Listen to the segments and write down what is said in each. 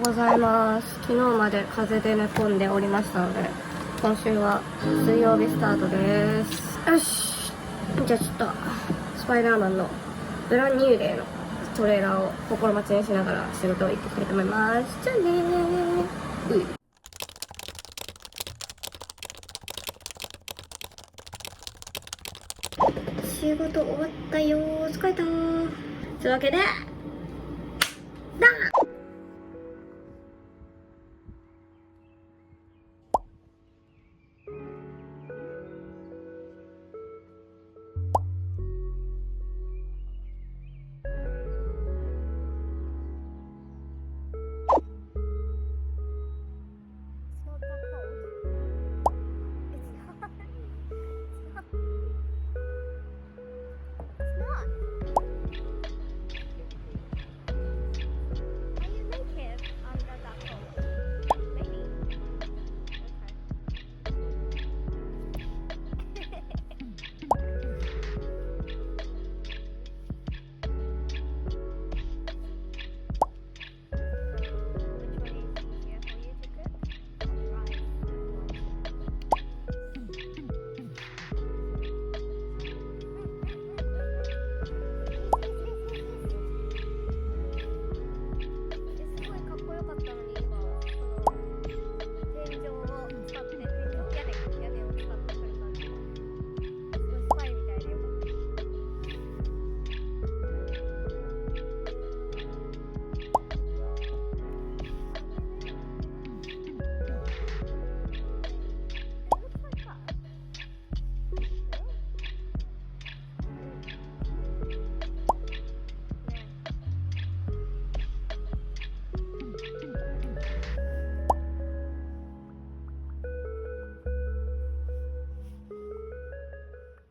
ございます。昨日まで風邪で寝込んでおりましたので、今週は水曜日スタートです。よし、じゃあちょっとスパイダーマンのブランニューデーのトレーラーを心待ちにしながら仕事を行ってきたいと思います。じゃあねー。仕事終わったよー。疲れたー。というわけで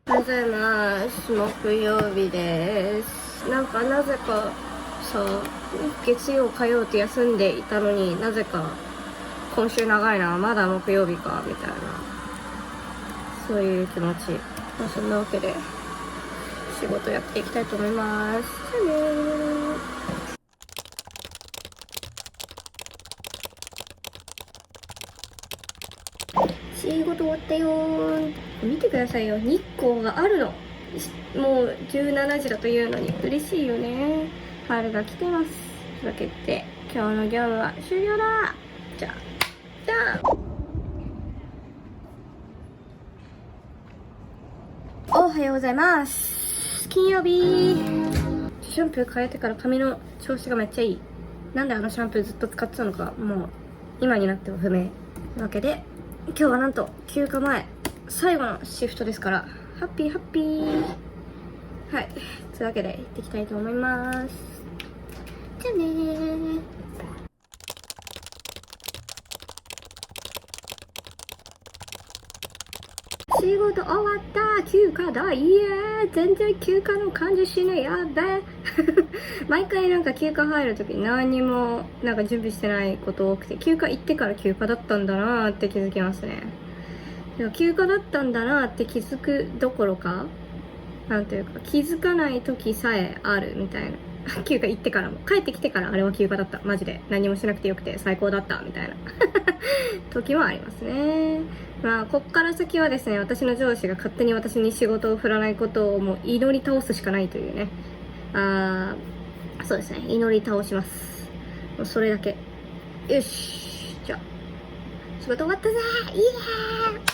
おはようございます。木曜日です。なぜかさ、月曜火曜って休んでいたのになぜか今週長いな、まだ木曜日かみたいな、そういう気持ち。そんなわけで仕事やっていきたいと思います。じゃあねー。仕事終わったよー。見てくださいよ、日光があるの。もう17時だというのに嬉しいよね。春が来てます。というわけで今日の業務は終了だ。じゃあおはようございます。金曜日。シャンプー変えてから髪の調子がめっちゃいい。なんであのシャンプーずっと使ってたのかもう今になっては不明。というわけで今日はなんと休暇前最後のシフトですから、ハッピーハッピー。はい、というわけで行ってきたいと思います。じゃあねー。仕事終わった。休暇だ。イエーイ。全然休暇の感じしない。やべえ毎回休暇入るとき何にも準備してないこと多くて、休暇行ってから休暇だったんだなーって気づきますね。休暇だったんだなって気づくどころか、気づかない時さえあるみたいな休暇行ってからも、帰ってきてからあれは休暇だった、マジで何もしなくてよくて最高だったみたいな時もありますね。こっから先はですね、私の上司が勝手に私に仕事を振らないことをもう祈り倒すしかないというね。そうですね、祈り倒します。もうそれだけ。よし、じゃあ仕事終わったぜー。イエーイ。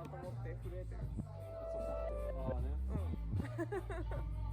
と思って震えてる。そこってああね